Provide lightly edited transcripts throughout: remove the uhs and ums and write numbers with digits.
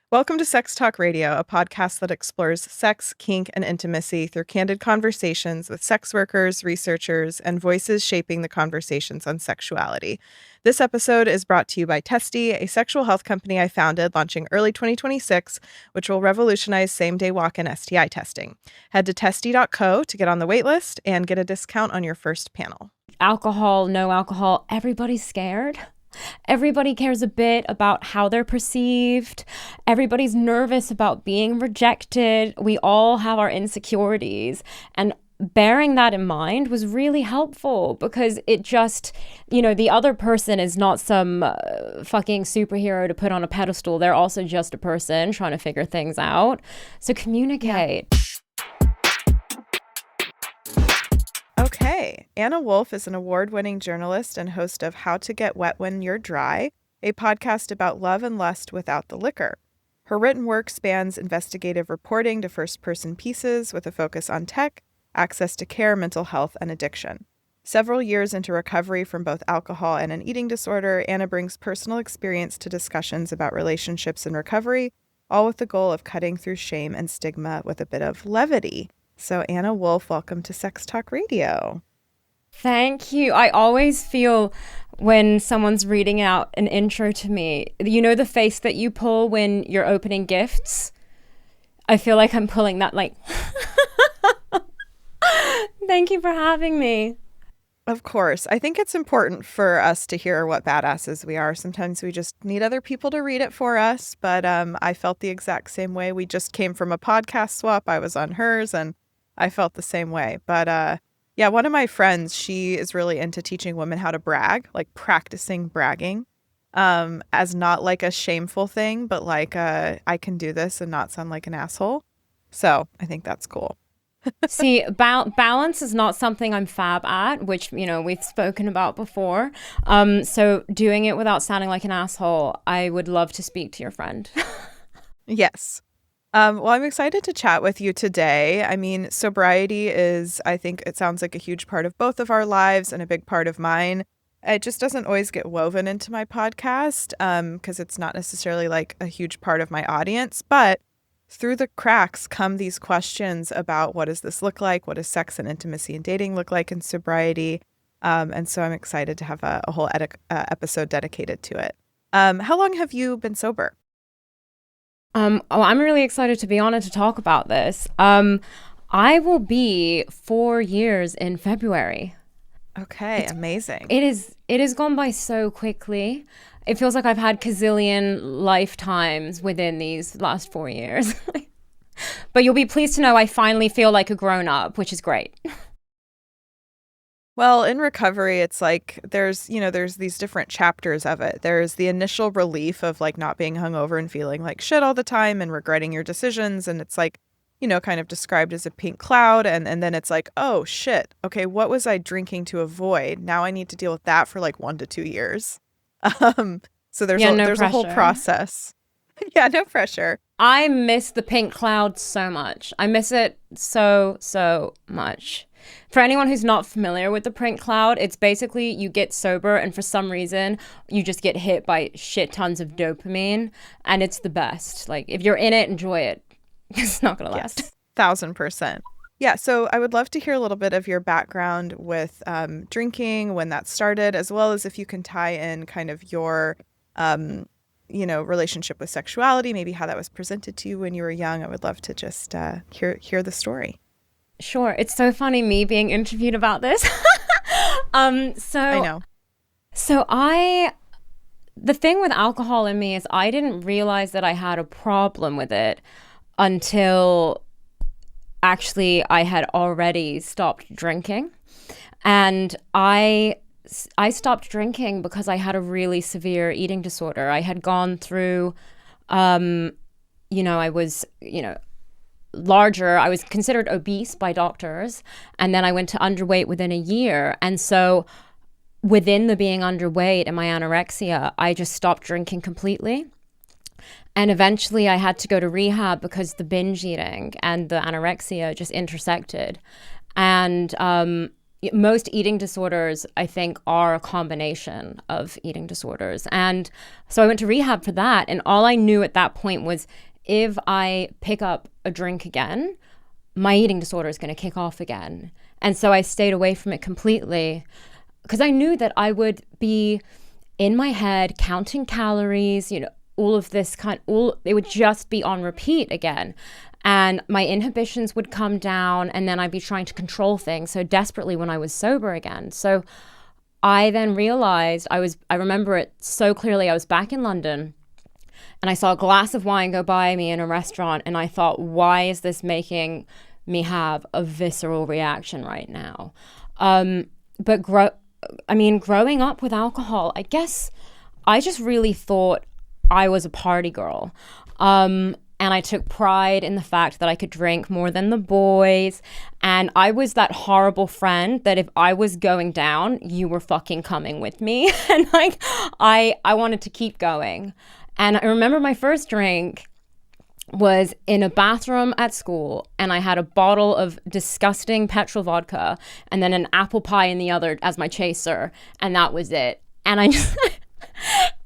Welcome to Sex Talk Radio, a podcast that explores sex, kink, and intimacy through candid conversations with sex workers, researchers, and voices shaping the conversations on sexuality. This episode is brought to you by Testy, a sexual health company I founded launching early 2026, which will revolutionize same-day walk-in STI testing. Head to testy.co to get on the waitlist and get a discount on your first panel. Alcohol, no alcohol, everybody's scared. Everybody cares a bit about how they're perceived. Everybody's nervous about being rejected. We all have our insecurities. And bearing that in mind was really helpful because it just, the other person is not some fucking superhero to put on a pedestal. They're also just a person trying to figure things out. So communicate. Yeah. Okay, Anna Wolfe is an award-winning journalist and host of How to Get Wet When You're Dry, a podcast about love and lust without the liquor. Her written work spans investigative reporting to first-person pieces with a focus on tech, access to care, mental health, and addiction. Several years into recovery from both alcohol and an eating disorder, Anna brings personal experience to discussions about relationships and recovery, all with the goal of cutting through shame and stigma with a bit of levity. So Anna Wolfe, welcome to Sex Talk Radio. Thank you. I always feel when someone's reading out an intro to me, the face that you pull when you're opening gifts? I feel like I'm pulling that Thank you for having me. Of course. I think it's important for us to hear what badasses we are. Sometimes we just need other people to read it for us. But I felt the exact same way. We just came from a podcast swap. I was on hers and I felt the same way. But yeah, one of my friends, she is really into teaching women how to brag, like practicing bragging as not like a shameful thing, but like I can do this and not sound like an asshole. So I think that's cool. See, balance is not something I'm fab at, which, we've spoken about before. So doing it without sounding like an asshole, I would love to speak to your friend. Yes. Well, I'm excited to chat with you today. I mean, sobriety is, I think it sounds like a huge part of both of our lives and a big part of mine. It just doesn't always get woven into my podcast because it's not necessarily like a huge part of my audience. But through the cracks come these questions about what does this look like? What does sex and intimacy and dating look like in sobriety? And so I'm excited to have a whole episode dedicated to it. How long have you been sober? I'm really excited to be on it to talk about this. I will be 4 years in February. Okay, amazing. It has gone by so quickly. It feels like I've had gazillion lifetimes within these last 4 years. But you'll be pleased to know I finally feel like a grown-up, which is great. Well, in recovery, it's like there's these different chapters of it. There's the initial relief of like not being hungover and feeling like shit all the time and regretting your decisions. And it's like, kind of described as a pink cloud. And then it's like, oh, shit. Okay, what was I drinking to avoid? Now I need to deal with that for like 1 to 2 years. So there's a whole process. Yeah, no pressure. I miss the pink cloud so much. I miss it so much. For anyone who's not familiar with the pink cloud, it's basically you get sober and for some reason you just get hit by shit tons of dopamine and it's the best. Like if you're in it, enjoy it. It's not going to last. Yes, 1,000%. Yeah, so I would love to hear a little bit of your background with drinking, when that started, as well as if you can tie in kind of your, relationship with sexuality, maybe how that was presented to you when you were young. I would love to just hear the story. Sure. It's so funny me being interviewed about this. I know. So the thing with alcohol in me is I didn't realize that I had a problem with it until actually I had already stopped drinking. And I stopped drinking because I had a really severe eating disorder. I had gone through, I was, larger. I was considered obese by doctors. And then I went to underweight within a year. And so within the being underweight and my anorexia, I just stopped drinking completely. And eventually I had to go to rehab because the binge eating and the anorexia just intersected. And most eating disorders, I think, are a combination of eating disorders. And so I went to rehab for that. And all I knew at that point was if I pick up a drink again, my eating disorder is going to kick off again. And so I stayed away from it completely because I knew that I would be in my head counting calories, all of this it would just be on repeat again. And my inhibitions would come down, and then I'd be trying to control things so desperately when I was sober again. So I then realized I remember it so clearly. I was back in London and I saw a glass of wine go by me in a restaurant, and I thought, why is this making me have a visceral reaction right now? But growing up with alcohol, I guess I just really thought I was a party girl. And I took pride in the fact that I could drink more than the boys. And I was that horrible friend that if I was going down, you were fucking coming with me. And like, I wanted to keep going. And I remember my first drink was in a bathroom at school, and I had a bottle of disgusting petrol vodka and then an apple pie in the other as my chaser. And that was it. And I just...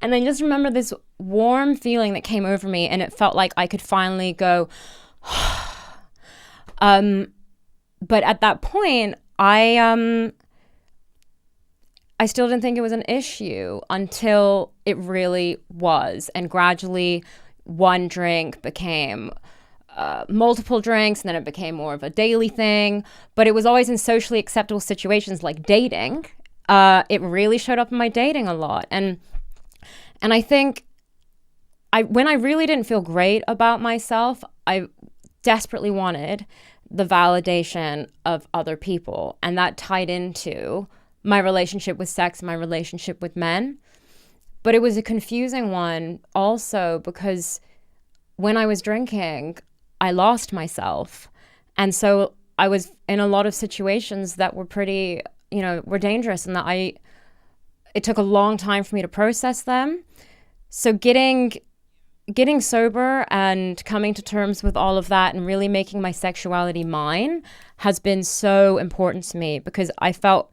And I just remember this warm feeling that came over me, and it felt like I could finally go. But at that point, I still didn't think it was an issue until it really was, and gradually, one drink became multiple drinks, and then it became more of a daily thing. But it was always in socially acceptable situations like dating. It really showed up in my dating a lot, and I think when I really didn't feel great about myself, I desperately wanted the validation of other people. And that tied into my relationship with sex, my relationship with men. But it was a confusing one also because when I was drinking, I lost myself. And so I was in a lot of situations that were pretty, were dangerous, and that it took a long time for me to process them. So getting sober and coming to terms with all of that and really making my sexuality mine has been so important to me, because I felt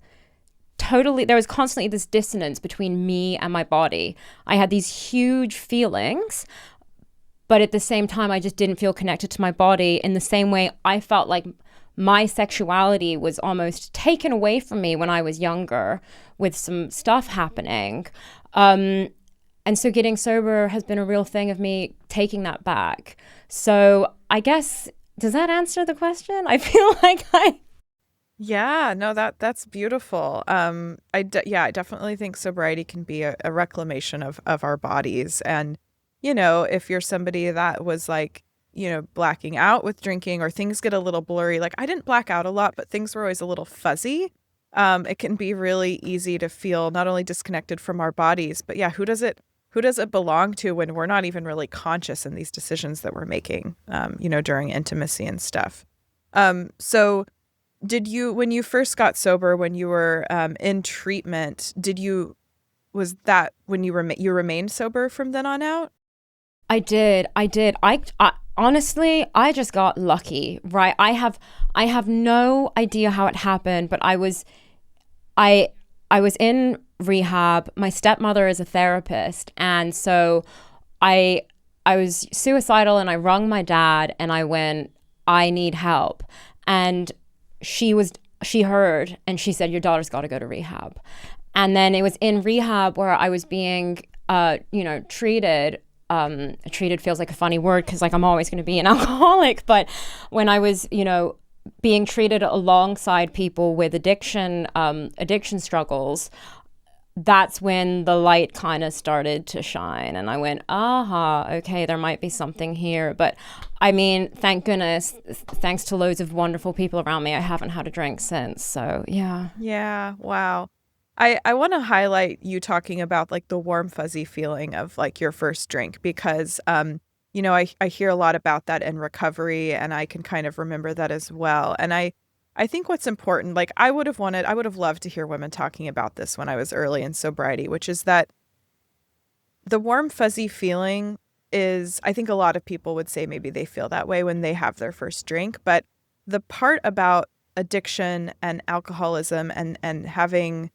there was constantly this dissonance between me and my body. I had these huge feelings, but at the same time, I just didn't feel connected to my body in the same way I felt like my sexuality was almost taken away from me when I was younger with some stuff happening. And so getting sober has been a real thing of me taking that back. So I guess, does that answer the question? I feel like Yeah, no, that's beautiful. I definitely think sobriety can be a reclamation of our bodies. And, if you're somebody that was like, blacking out with drinking, or things get a little blurry, like I didn't black out a lot, but things were always a little fuzzy. It can be really easy to feel not only disconnected from our bodies, but yeah, who does it belong to when we're not even really conscious in these decisions that we're making, during intimacy and stuff. So when you first got sober, when you were in treatment, was that when you remained sober from then on out? I did. I honestly, I just got lucky, right? I have no idea how it happened, but I was in rehab. My stepmother is a therapist, and so I was suicidal, and I rung my dad and I went, I need help. And she heard, and she said, your daughter's got to go to rehab. And then it was in rehab where I was being treated. Treated feels like a funny word because like I'm always going to be an alcoholic, but when I was being treated alongside people with addiction struggles, that's when the light kind of started to shine, and I went, okay, there might be something here. But I mean, thank goodness, thanks to loads of wonderful people around me, I haven't had a drink since. So yeah, wow. I want to highlight you talking about like the warm fuzzy feeling of like your first drink, because I hear a lot about that in recovery, and I can kind of remember that as well. And I think what's important, like I would have loved to hear women talking about this when I was early in sobriety, which is that the warm fuzzy feeling is, I think a lot of people would say maybe they feel that way when they have their first drink, but the part about addiction and alcoholism and having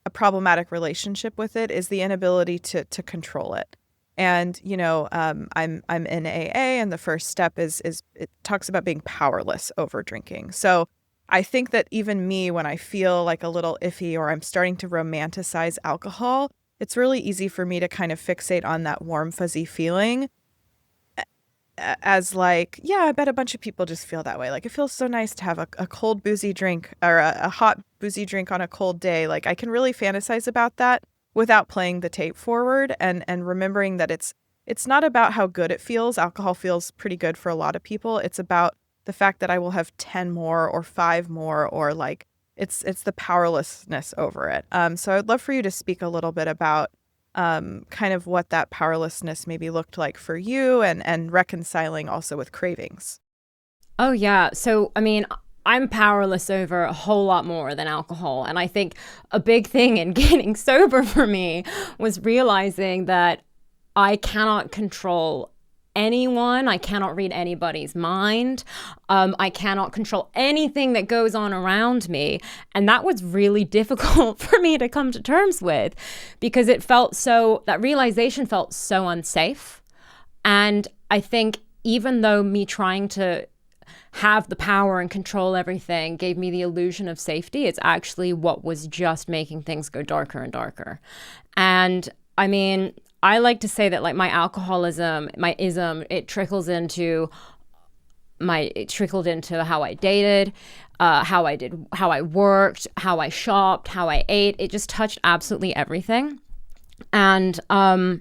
a problematic relationship with it is the inability to control it. And I'm in AA, and the first step is it talks about being powerless over drinking. So I think that even me, when I feel like a little iffy or I'm starting to romanticize alcohol, it's really easy for me to kind of fixate on that warm, fuzzy feeling as like, yeah, I bet a bunch of people just feel that way. Like, it feels so nice to have a cold, boozy drink or a hot, boozy drink on a cold day. Like, I can really fantasize about that without playing the tape forward and remembering that it's not about how good it feels. Alcohol feels pretty good for a lot of people. It's about the fact that I will have 10 more or 5 more, or like it's the powerlessness over it. So I'd love for you to speak a little bit about kind of what that powerlessness maybe looked like for you and reconciling also with cravings. Oh, yeah. So, I mean, I'm powerless over a whole lot more than alcohol. And I think a big thing in getting sober for me was realizing that I cannot control anyone. I cannot read anybody's mind. I cannot control anything that goes on around me. And that was really difficult for me to come to terms with, because that realization felt so unsafe. And I think even though me trying to have the power and control everything gave me the illusion of safety, it's actually what was just making things go darker and darker. And I mean, I like to say that like my alcoholism, my ism, it trickled into how I dated, how I worked, how I shopped, how I ate. It just touched absolutely everything. And I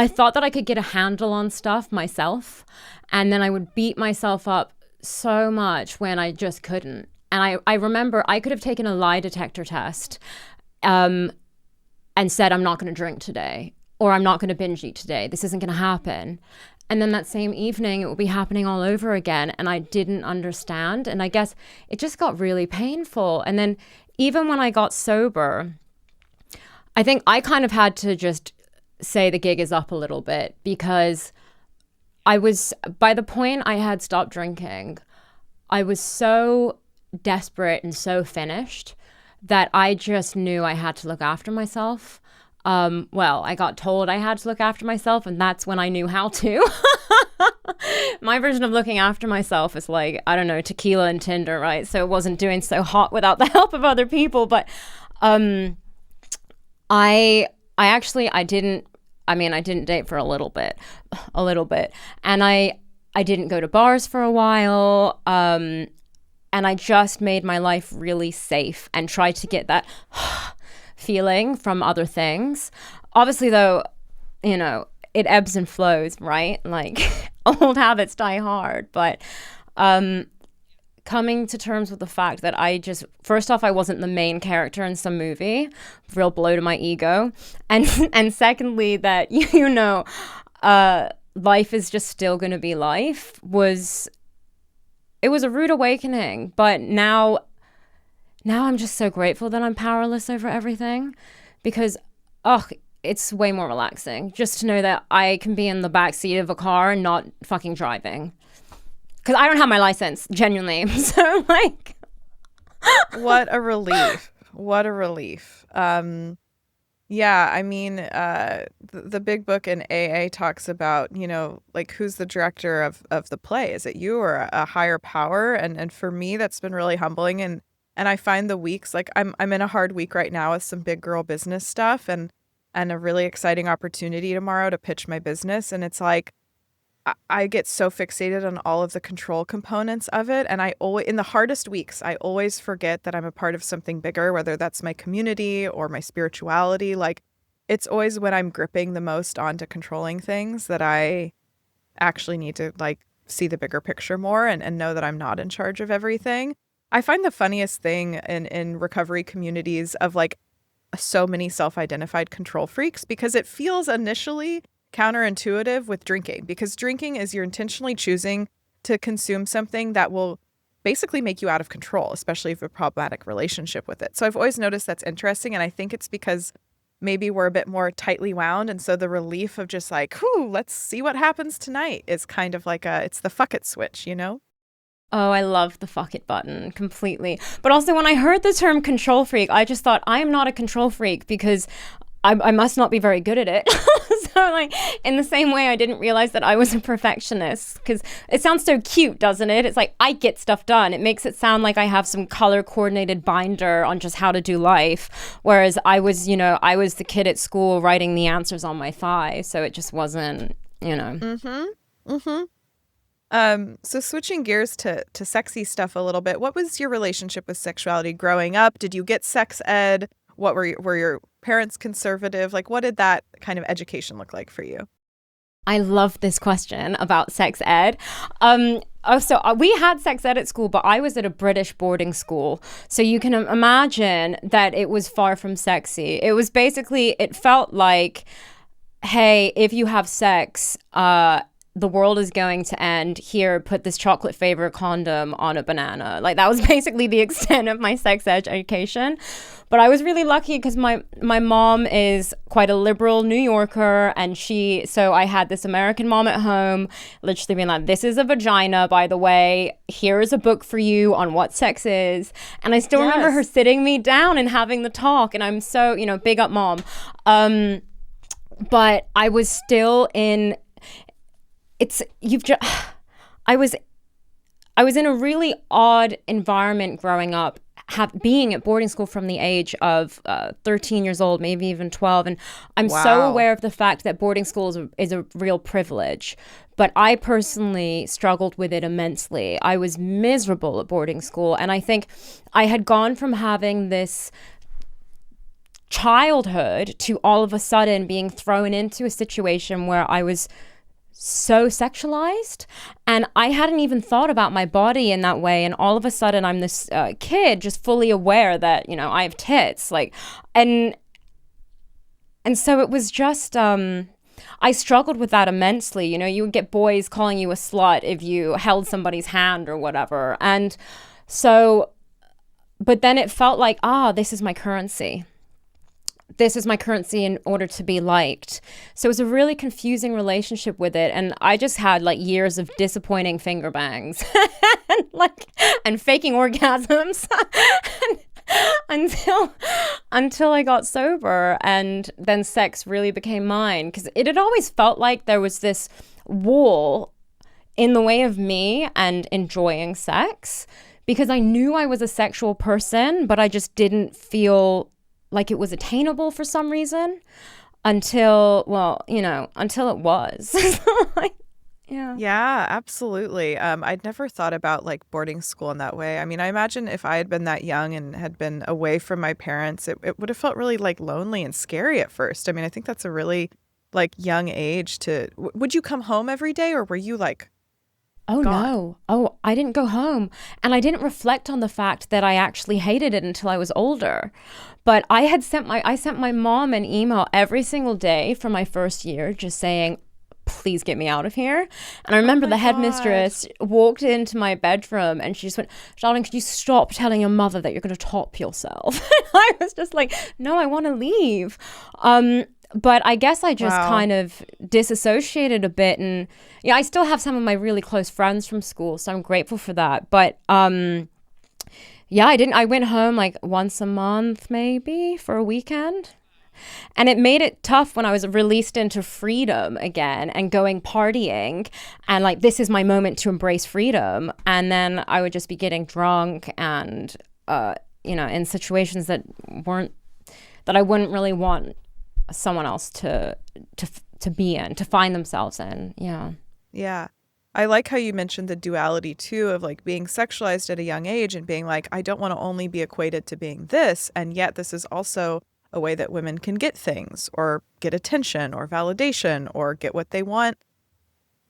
thought that I could get a handle on stuff myself, and then I would beat myself up so much when I just couldn't. And I remember I could have taken a lie detector test and said, I'm not going to drink today, or I'm not going to binge eat today. This isn't going to happen. And then that same evening, it will be happening all over again. And I didn't understand. And I guess it just got really painful. And then even when I got sober, I think I kind of had to just say the gig is up a little bit, because by the point I had stopped drinking, I was so desperate and so finished that I just knew I had to look after myself. I got told I had to look after myself, and that's when I knew how to. My version of looking after myself is like, I don't know, tequila and Tinder, right? So it wasn't doing so hot without the help of other people. But I didn't date for a little bit. And I didn't go to bars for a while. And I just made my life really safe and tried to get that feeling from other things. Obviously, though, it ebbs and flows, right? Like, old habits die hard. But coming to terms with the fact that first off, I wasn't the main character in some movie, real blow to my ego. And secondly, that, life is just still going to be life, it was a rude awakening. But now I'm just so grateful that I'm powerless over everything, because, it's way more relaxing just to know that I can be in the backseat of a car and not fucking driving. Because I don't have my license, genuinely. So, like... What a relief. What a relief. Yeah, I mean, the big book in AA talks about, like, who's the director of the play? Is it you or a higher power? And for me, that's been really humbling. And I find the weeks, like, I'm in a hard week right now with some big girl business stuff and a really exciting opportunity tomorrow to pitch my business. And it's like, I get so fixated on all of the control components of it. And in the hardest weeks, I always forget that I'm a part of something bigger, whether that's my community or my spirituality. Like, it's always when I'm gripping the most onto controlling things that I actually need to, like, see the bigger picture more and know that I'm not in charge of everything. I find the funniest thing in recovery communities of, like, so many self-identified control freaks, because it feels initially counterintuitive with drinking, because drinking is you're intentionally choosing to consume something that will basically make you out of control, especially if you have a problematic relationship with it. So I've always noticed that's interesting. And I think it's because maybe we're a bit more tightly wound. And so the relief of just like, let's see what happens tonight is kind of like it's the fuck it switch, Oh, I love the fuck it button completely. But also, when I heard the term control freak, I just thought, I am not a control freak because I must not be very good at it. So, like, in the same way, I didn't realize that I was a perfectionist, because it sounds so cute, doesn't it? It's like, I get stuff done. It makes it sound like I have some color coordinated binder on just how to do life. Whereas I was the kid at school writing the answers on my thigh. So it just wasn't, Mm-hmm. Mm-hmm. So switching gears to sexy stuff a little bit, what was your relationship with sexuality growing up? Did you get sex ed? What were your parents conservative? Like, what did that kind of education look like for you? I love this question about sex ed. We had sex ed at school, but I was at a British boarding school. So you can imagine that it was far from sexy. It was basically, it felt like, hey, if you have sex, the world is going to end. Here, put this chocolate flavored condom on a banana. Like, that was basically the extent of my sex education. But I was really lucky because my mom is quite a liberal New Yorker, and so I had this American mom at home, literally being like, this is a vagina, by the way. Here's a book for you on what sex is. And I still remember her sitting me down and having the talk, and I'm so, big up mom. But I was still in I was in a really odd environment growing up, being at boarding school from the age of 13 years old, maybe even 12. And I'm so aware of the fact that boarding school is a real privilege. But I personally struggled with it immensely. I was miserable at boarding school. And I think I had gone from having this childhood to all of a sudden being thrown into a situation where I was so sexualized, and I hadn't even thought about my body in that way, and all of a sudden I'm this kid just fully aware that I have tits, like, and so it was just I struggled with that immensely. You would get boys calling you a slut if you held somebody's hand or whatever, and so, but then it felt like, this is my currency. This is my currency in order to be liked. So it was a really confusing relationship with it. And I just had like years of disappointing finger bangs and faking orgasms until I got sober. And then sex really became mine, because it had always felt like there was this wall in the way of me and enjoying sex, because I knew I was a sexual person, but I just didn't feel like it was attainable for some reason until it was. Yeah, absolutely. I'd never thought about like boarding school in that way. I mean, I imagine if I had been that young and had been away from my parents, it would have felt really like lonely and scary at first. I mean, I think that's a really like young age would you come home every day, or were you like, oh, gone? no. Oh, I didn't go home. And I didn't reflect on the fact that I actually hated it until I was older. But I sent my mom an email every single day for my first year just saying, please get me out of here. And I remember the headmistress walked into my bedroom and she just went, darling, could you stop telling your mother that you're going to top yourself? I was just like, no, I want to leave. But I guess I just kind of disassociated a bit. And yeah, I still have some of my really close friends from school, so I'm grateful for that. But yeah, I went home like once a month maybe for a weekend. And it made it tough when I was released into freedom again and going partying and like, this is my moment to embrace freedom. And then I would just be getting drunk and, in situations that I wouldn't really want someone else to be in, to find themselves in. Yeah. Yeah. I like how you mentioned the duality too of like being sexualized at a young age and being like, I don't want to only be equated to being this. And yet this is also a way that women can get things or get attention or validation or get what they want,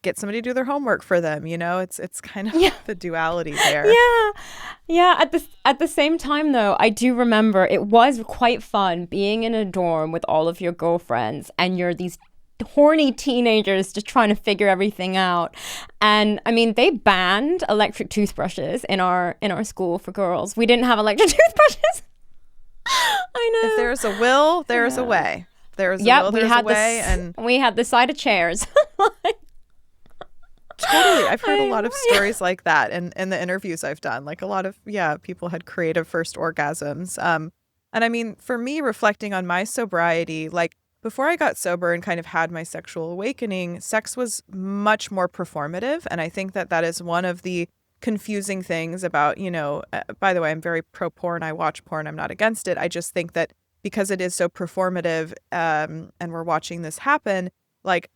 get somebody to do their homework for them. It's kind of the duality there. Yeah. At the same time though, I do remember it was quite fun being in a dorm with all of your girlfriends and you're these horny teenagers just trying to figure everything out. And I mean, they banned electric toothbrushes in our school for girls. We didn't have electric toothbrushes. I know. If there's a will, there's a way. There's a will, there's a way. And we had the side of chairs. totally. I've heard a lot of stories like that in the interviews I've done. Like a lot of, people had creative first orgasms. And I mean, for me, reflecting on my sobriety, like before I got sober and kind of had my sexual awakening, sex was much more performative. And I think that that is one of the confusing things about, by the way, I'm very pro porn. I watch porn. I'm not against it. I just think that because it is so performative, and we're watching this happen, like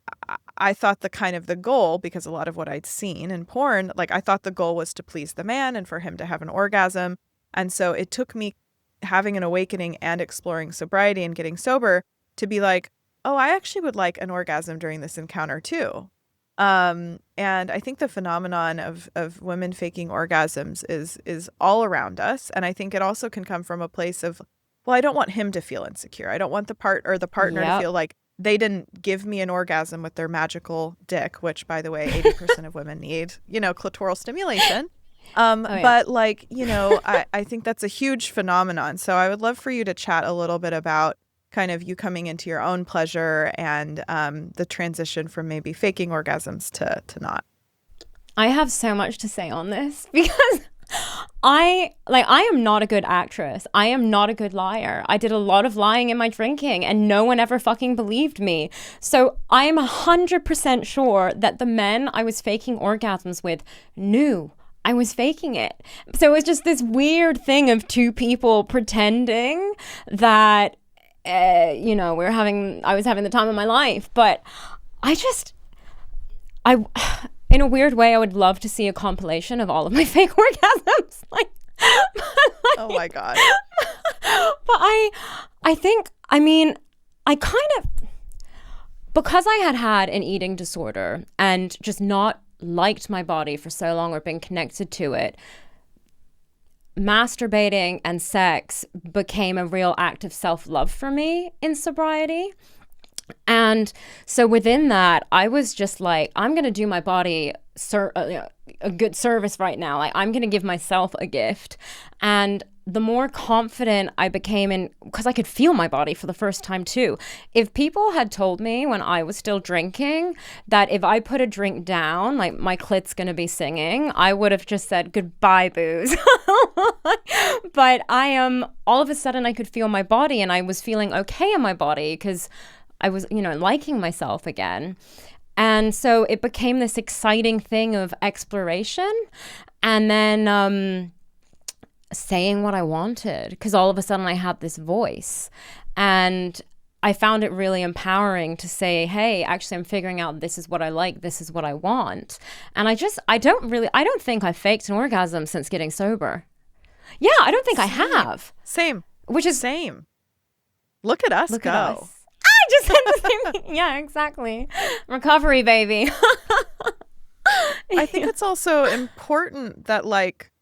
I thought the kind of the goal, because a lot of what I'd seen in porn, like I thought the goal was to please the man and for him to have an orgasm. And so it took me having an awakening and exploring sobriety and getting sober to be like, oh, I actually would like an orgasm during this encounter too. And I think the phenomenon of women faking orgasms is all around us. And I think it also can come from a place of, well, I don't want him to feel insecure. I don't want the partner to feel like they didn't give me an orgasm with their magical dick, which, by the way, 80% of women need, clitoral stimulation. But like, I think that's a huge phenomenon. So I would love for you to chat a little bit about kind of you coming into your own pleasure and the transition from maybe faking orgasms to not. I have so much to say on this because I am not a good actress. I am not a good liar. I did a lot of lying in my drinking and no one ever fucking believed me. So I am 100% sure that the men I was faking orgasms with knew I was faking it. So it was just this weird thing of two people pretending that, I was having the time of my life. But in a weird way, I would love to see a compilation of all of my fake orgasms. Oh my God. But I think, I kind of, because I had an eating disorder and just not liked my body for so long or been connected to it, masturbating and sex became a real act of self-love for me in sobriety. And so within that, I was just like, I'm going to do my body a good service right now. Like, I'm going to give myself a gift. And the more confident I became in, because I could feel my body for the first time too. If people had told me when I was still drinking that if I put a drink down, like my clit's going to be singing, I would have just said, goodbye, booze. But all of a sudden I could feel my body and I was feeling okay in my body because I was, liking myself again. And so it became this exciting thing of exploration and then saying what I wanted, because all of a sudden I had this voice. And I found it really empowering to say, hey, actually, I'm figuring out this is what I like. This is what I want. And I don't think I faked an orgasm since getting sober. Yeah, I don't think I have. Same. Which is same. Look at us go. At us. I just said the same thing. Yeah, exactly. Recovery, baby. I think it's also important that, like,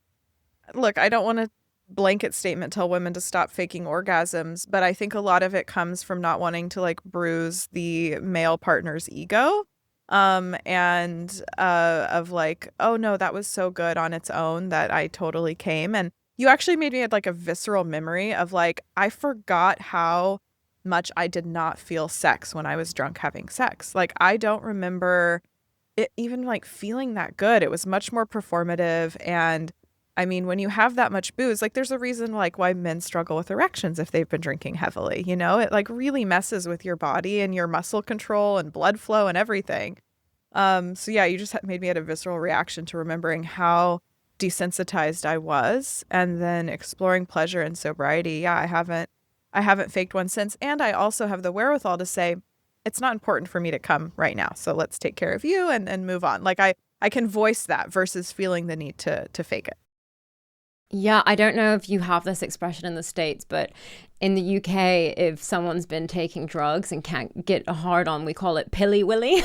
look, I don't want to blanket statement tell women to stop faking orgasms, but I think a lot of it comes from not wanting to like bruise the male partner's ego. And of like, oh no, that was so good on its own that I totally came. And you actually made me have like a visceral memory of like, I forgot how much I did not feel sex when I was drunk having sex. Like, I don't remember it even like feeling that good. It was much more performative. And I mean, when you have that much booze, like there's a reason like why men struggle with erections if they've been drinking heavily, it like really messes with your body and your muscle control and blood flow and everything. So yeah, you just made me have a visceral reaction to remembering how desensitized I was, and then exploring pleasure and sobriety. Yeah, I haven't faked one since. And I also have the wherewithal to say, it's not important for me to come right now. So let's take care of you and move on. Like I can voice that versus feeling the need to fake it. Yeah, I don't know if you have this expression in the States, but in the UK, if someone's been taking drugs and can't get a hard on, we call it pilly willy.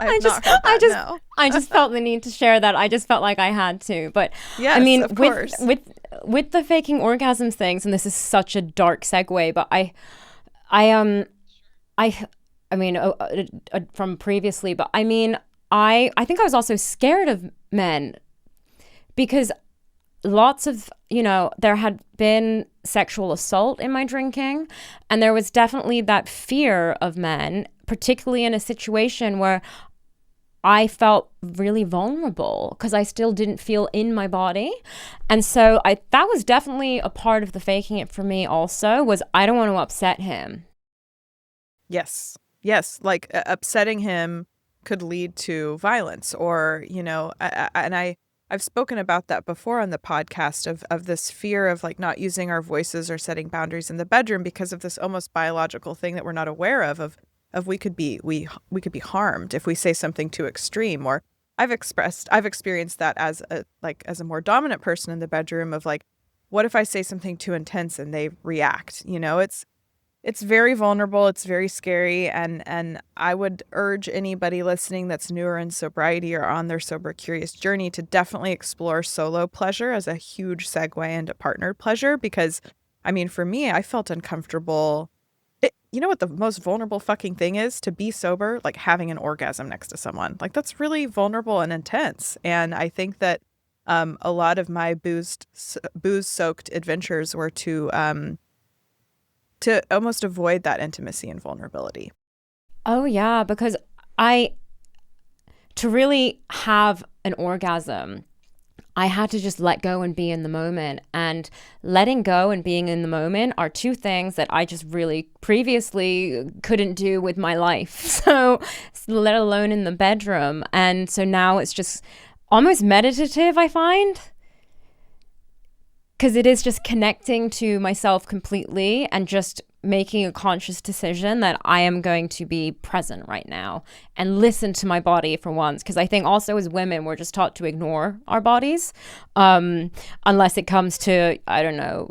I just felt the need to share that. I just felt like I had to. But yes, I mean, of course. with the faking orgasms things, and this is such a dark segue, but I mean, from previously, but I mean, I think I was also scared of men because lots of, there had been sexual assault in my drinking, and there was definitely that fear of men, particularly in a situation where I felt really vulnerable because I still didn't feel in my body. And so that was definitely a part of the faking it for me also, was I don't want to upset him. Yes. Yes. Like upsetting him could lead to violence or, I've spoken about that before on the podcast of this fear of like not using our voices or setting boundaries in the bedroom because of this almost biological thing that we're not aware of we could be harmed if we say something too extreme. Or I've experienced that as a more dominant person in the bedroom of like, what if I say something too intense and they react? It's very vulnerable. It's very scary. And I would urge anybody listening that's newer in sobriety or on their sober curious journey to definitely explore solo pleasure as a huge segue into partnered pleasure. Because, I mean, for me, I felt uncomfortable. You know what the most vulnerable fucking thing is? To be sober, like having an orgasm next to someone. Like that's really vulnerable and intense. And I think that a lot of my booze-soaked adventures were to almost avoid that intimacy and vulnerability. Oh, yeah, because to really have an orgasm, I had to just let go and be in the moment. And letting go and being in the moment are two things that I just really previously couldn't do with my life. So, let alone in the bedroom. And so now it's just almost meditative, I find. Because it is just connecting to myself completely and just making a conscious decision that I am going to be present right now and listen to my body for once. Because I think also as women, we're just taught to ignore our bodies unless it comes to, I don't know,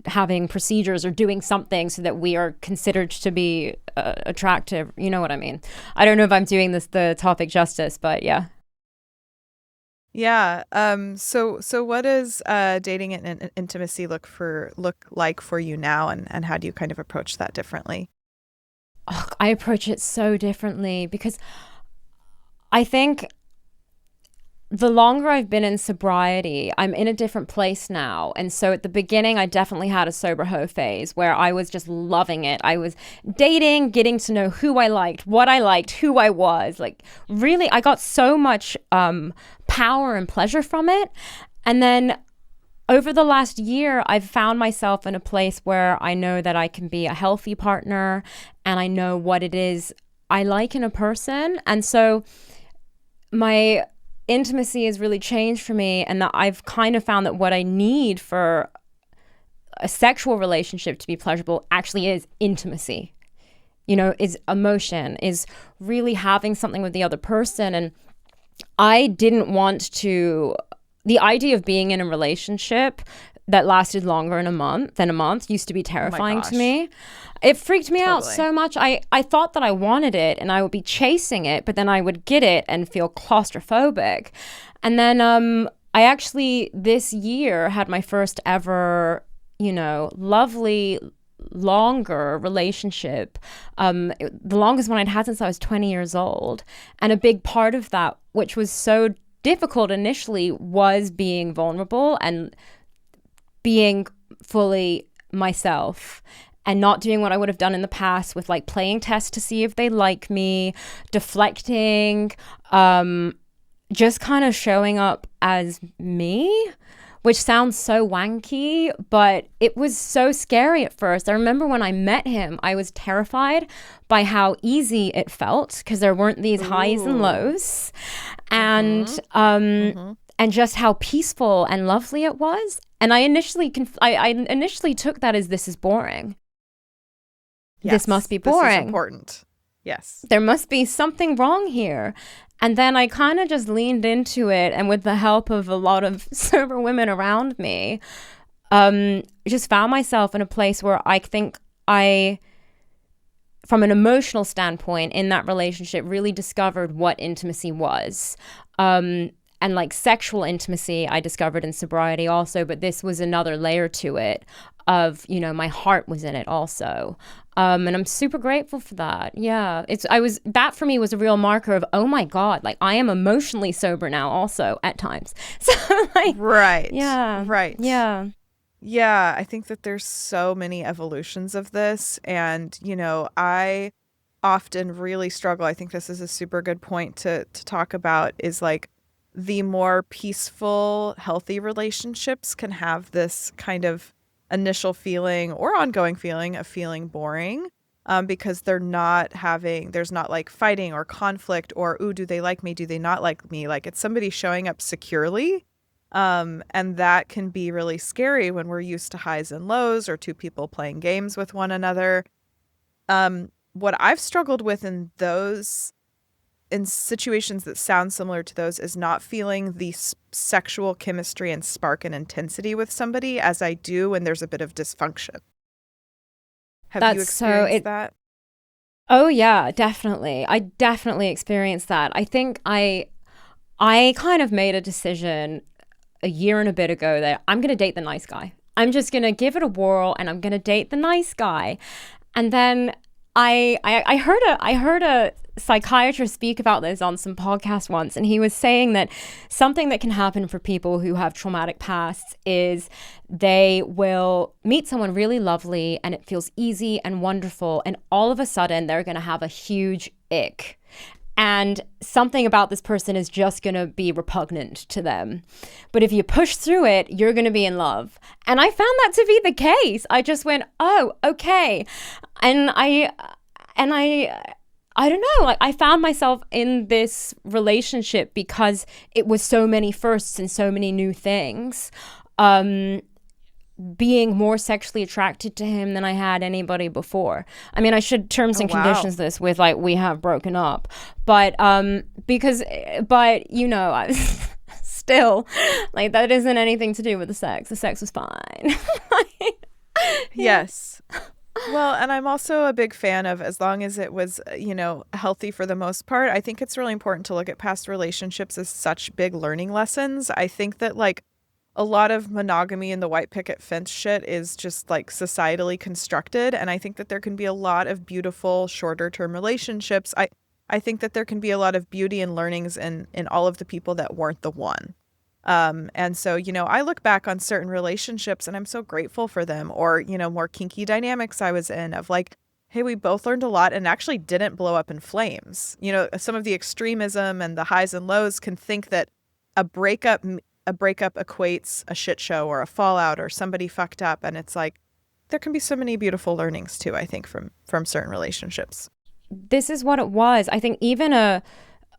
having procedures or doing something so that we are considered to be attractive. You know what I mean? I don't know if I'm doing the topic justice, but yeah. Yeah. So what does dating and intimacy look like for you now, and how do you kind of approach that differently? Oh, I approach it so differently because I think the longer I've been in sobriety, I'm in a different place now. And so at the beginning, I definitely had a sober hoe phase where I was just loving it. I was dating, getting to know who I liked, what I liked, who I was. Like, really, I got so much power and pleasure from it. And then over the last year, I've found myself in a place where I know that I can be a healthy partner and I know what it is I like in a person. And so my intimacy has really changed for me, and that I've kind of found that what I need for a sexual relationship to be pleasurable actually is intimacy, is emotion, is really having something with the other person. And I didn't want to, the idea of being in a relationship that lasted longer than a month used to be terrifying to me. It freaked me out so much. I thought that I wanted it and I would be chasing it, but then I would get it and feel claustrophobic. And then I actually this year had my first ever, lovely longer relationship, the longest one I'd had since I was 20 years old. And a big part of that, which was so difficult initially, was being vulnerable and being fully myself and not doing what I would have done in the past with like playing tests to see if they like me, deflecting, just kind of showing up as me, which sounds so wanky, but it was so scary at first. I remember when I met him, I was terrified by how easy it felt because there weren't these highs and lows, and and just how peaceful and lovely it was. And I initially took that as, this is boring. Yes, this must be boring. This is important. Yes. There must be something wrong here. And then I kind of just leaned into it, and with the help of a lot of sober women around me, just found myself in a place where I think from an emotional standpoint in that relationship, really discovered what intimacy was. And like sexual intimacy, I discovered in sobriety also, but this was another layer to it of, my heart was in it also. And I'm super grateful for that. Yeah. That for me was a real marker of, oh my God, like I am emotionally sober now also at times. So like, right. Yeah. Right. Yeah. Yeah. I think that there's so many evolutions of this. And, I often really struggle, I think this is a super good point to talk about, is like the more peaceful, healthy relationships can have this kind of initial feeling or ongoing feeling of feeling boring, because there's not like fighting or conflict or, ooh, do they like me? Do they not like me? Like it's somebody showing up securely. And that can be really scary when we're used to highs and lows or two people playing games with one another. What I've struggled with in situations that sound similar to those is not feeling the sexual chemistry and spark and intensity with somebody as I do when there's a bit of dysfunction. Have you That's so experienced it that? Oh yeah, definitely. I definitely experienced that. I think I kind of made a decision a year and a bit ago that I'm going to date the nice guy. I'm just going to give it a whirl and I'm going to date the nice guy. And then I heard a psychiatrist speak about this on some podcast once, and he was saying that something that can happen for people who have traumatic pasts is they will meet someone really lovely and it feels easy and wonderful, and all of a sudden they're going to have a huge ick. And something about this person is just going to be repugnant to them. But if you push through it, you're going to be in love. And I found that to be the case. I just went, oh, okay. And I don't know, like I found myself in this relationship because it was so many firsts and so many new things. Being more sexually attracted to him than I had anybody before. I mean, I should terms Oh, and wow. conditions this with like we have broken up, but you know, I still like that isn't anything to do with the sex. The sex was fine. Yeah. Yes. Well, and I'm also a big fan of, as long as it was, healthy for the most part. I think it's really important to look at past relationships as such big learning lessons. I think that like a lot of monogamy and the white picket fence shit is just like societally constructed. And I think that there can be a lot of beautiful shorter term relationships. I think that there can be a lot of beauty and learnings in all of the people that weren't the one. And so, I look back on certain relationships and I'm so grateful for them, or, more kinky dynamics I was in of like, hey, we both learned a lot and actually didn't blow up in flames. Some of the extremism and the highs and lows can think that a breakup a breakup equates a shit show or a fallout or somebody fucked up, and it's like there can be so many beautiful learnings too, I think, from certain relationships. This is what it was. I think even a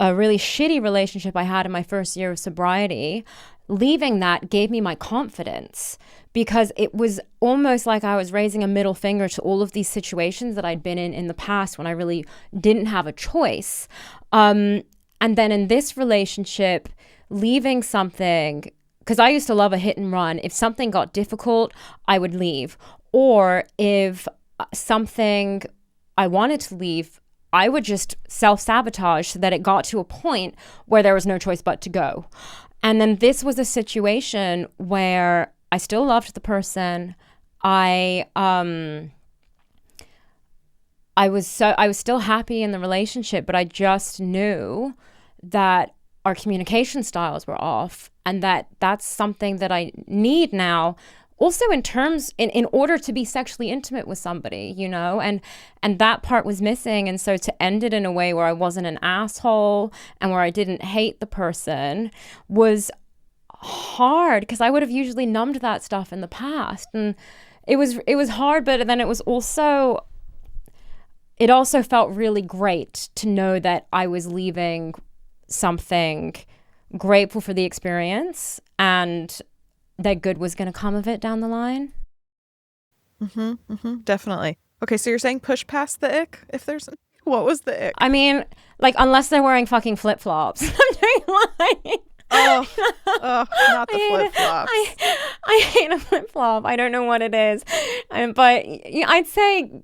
really shitty relationship I had in my first year of sobriety, leaving that gave me my confidence, because it was almost like I was raising a middle finger to all of these situations that I'd been in the past when I really didn't have a choice. And then in this relationship, leaving something, because I used to love a hit and run. If something got difficult, I would leave. Or if something I wanted to leave, I would just self-sabotage so that it got to a point where there was no choice but to go. And then this was a situation where I still loved the person. I was still happy in the relationship, but I just knew that our communication styles were off, and that's something that I need now. Also in order to be sexually intimate with somebody, and that part was missing. And so to end it in a way where I wasn't an asshole and where I didn't hate the person was hard, because I would have usually numbed that stuff in the past. And it was hard, but then it also felt really great to know that I was leaving something grateful for the experience and that good was going to come of it down the line. Definitely. Okay, so you're saying push past the ick if there's what was the ick? I mean, like, unless they're wearing fucking flip-flops. I'm doing like Oh, not the flip flops. I hate a flip-flop. I don't know what it is. But I'd say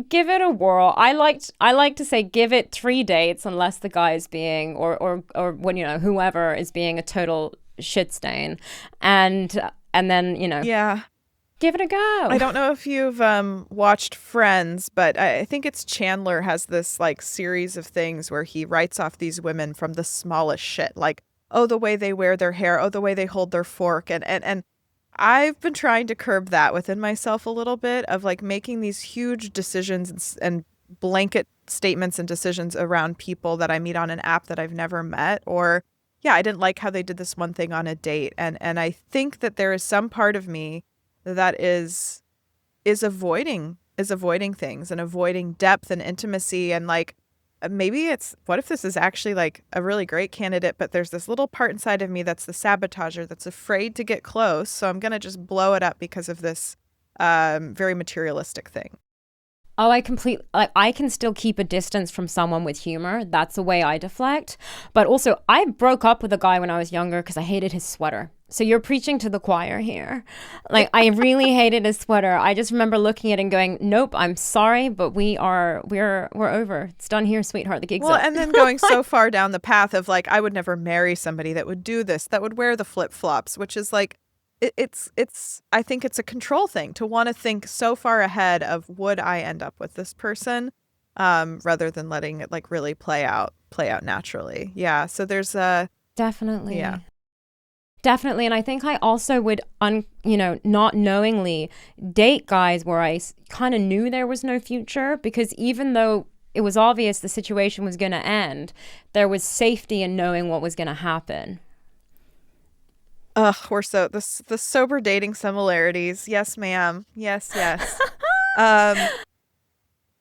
give it a whirl. I like to say give it 3 dates, unless the guy is being or when whoever is being a total shit stain, and then Yeah. give it a go. I don't know if you've watched Friends, but I think it's Chandler has this like series of things where he writes off these women from the smallest shit, like, oh, the way they wear their hair, oh, the way they hold their fork, and I've been trying to curb that within myself a little bit, of like making these huge decisions and blanket statements and decisions around people that I meet on an app that I've never met, or yeah, I didn't like how they did this one thing on a date. And I think that there is some part of me that is avoiding things and avoiding depth and intimacy, and like maybe it's, what if this is actually like a really great candidate, but there's this little part inside of me that's the sabotager that's afraid to get close, so I'm gonna just blow it up because of this very materialistic thing. Oh, I can still keep a distance from someone with humor. That's the way I deflect. But also, I broke up with a guy when I was younger because I hated his sweater. So you're preaching to the choir here. Like, I really hated his sweater. I just remember looking at it and going, "Nope, I'm sorry, but we're over. It's done here, sweetheart. The gig's Well, up." and then going so far down the path of like, I would never marry somebody that would do this, that would wear the flip-flops, which is like, it's I think it's a control thing to want to think so far ahead of, would I end up with this person, rather than letting it like really play out naturally. Yeah. So there's a, Definitely. yeah. Definitely. And I think I also would, not knowingly date guys where I kind of knew there was no future, because even though it was obvious the situation was going to end, there was safety in knowing what was going to happen. Ugh, we're so the sober dating similarities. Yes, ma'am. Yes, yes. Um,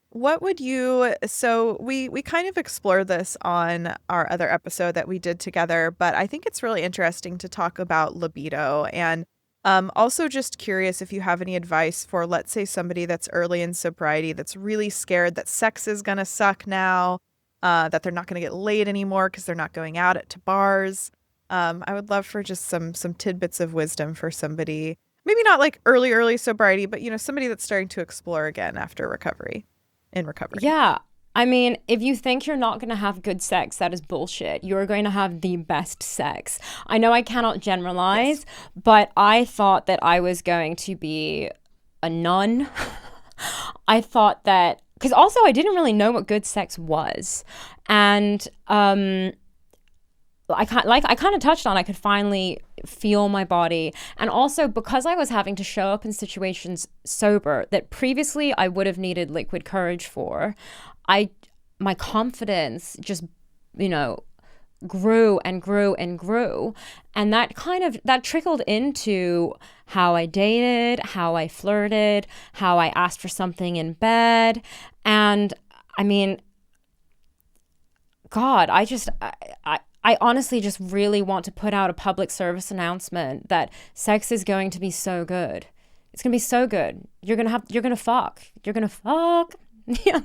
what would you, so we kind of explored this on our other episode that we did together, but I think it's really interesting to talk about libido, and also just curious if you have any advice for, let's say, somebody that's early in sobriety that's really scared that sex is gonna suck now, that they're not gonna get laid anymore because they're not going out to bars. I would love for just some tidbits of wisdom for somebody, maybe not like early sobriety, but somebody that's starting to explore again after in recovery. Yeah. I mean, if you think you're not going to have good sex, that is bullshit. You're going to have the best sex. I know I cannot generalize, Yes. but I thought that I was going to be a nun. I thought that, because also I didn't really know what good sex was. And I kind of touched on, I could finally feel my body. And also because I was having to show up in situations sober that previously I would have needed liquid courage for, my confidence just, grew and grew and grew. And that trickled into how I dated, how I flirted, how I asked for something in bed. And I mean, God, I honestly just really want to put out a public service announcement that sex is going to be so good. It's going to be so good. You're going to fuck. You're going to fuck. Yeah.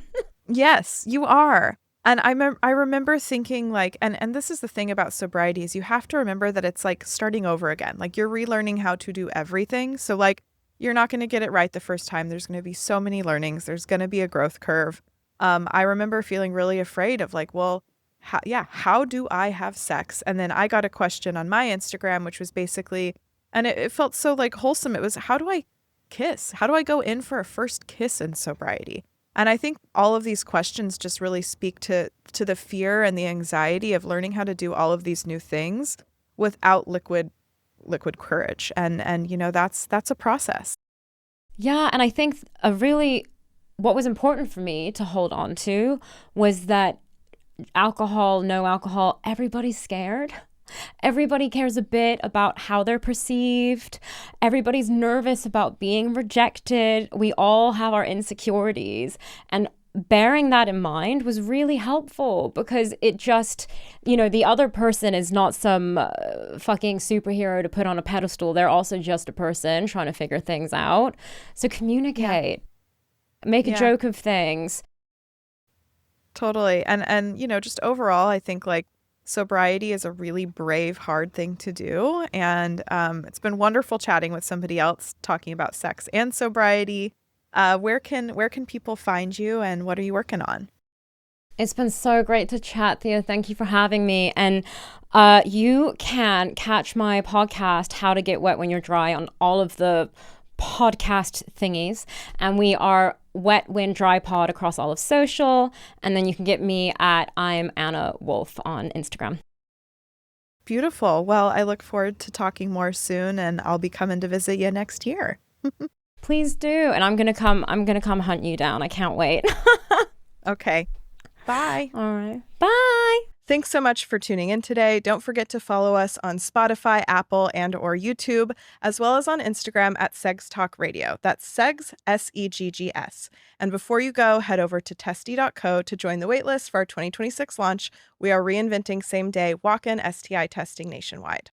Yes, you are. And I remember thinking like, and this is the thing about sobriety, is you have to remember that it's like starting over again. Like, you're relearning how to do everything. So like, you're not going to get it right the first time. There's going to be so many learnings. There's going to be a growth curve. I remember feeling really afraid of like, well, how do I have sex? And then I got a question on my Instagram, which was basically, and it felt so like wholesome. It was, how do I kiss? How do I go in for a first kiss in sobriety? And I think all of these questions just really speak to the fear and the anxiety of learning how to do all of these new things without liquid courage. And that's a process. Yeah. And I think what was important for me to hold on to was that alcohol, no alcohol, everybody's scared. Everybody cares a bit about how they're perceived. Everybody's nervous about being rejected. We all have our insecurities. And bearing that in mind was really helpful, because it just, the other person is not some fucking superhero to put on a pedestal. They're also just a person trying to figure things out. So communicate. Yeah. Make a joke of things. Totally. And just overall, I think like sobriety is a really brave, hard thing to do. And it's been wonderful chatting with somebody else talking about sex and sobriety. Where can people find you, and what are you working on? It's been so great to chat, Thea. Thank you for having me. And you can catch my podcast, How to Get Wet When You're Dry, on all of the podcast thingies. And we are Wet When Dry Pod across all of social. And then you can get me at I'm Anna Wolfe on Instagram. Beautiful. Well, I look forward to talking more soon, and I'll be coming to visit you next year. Please do. And I'm gonna come hunt you down. I can't wait. Okay. Bye. All right. Bye. Thanks so much for tuning in today. Don't forget to follow us on Spotify, Apple, and or YouTube, as well as on Instagram at Seggs Talk Radio. That's Seggs, Seggs. And before you go, head over to testy.co to join the waitlist for our 2026 launch. We are reinventing same-day walk-in STI testing nationwide.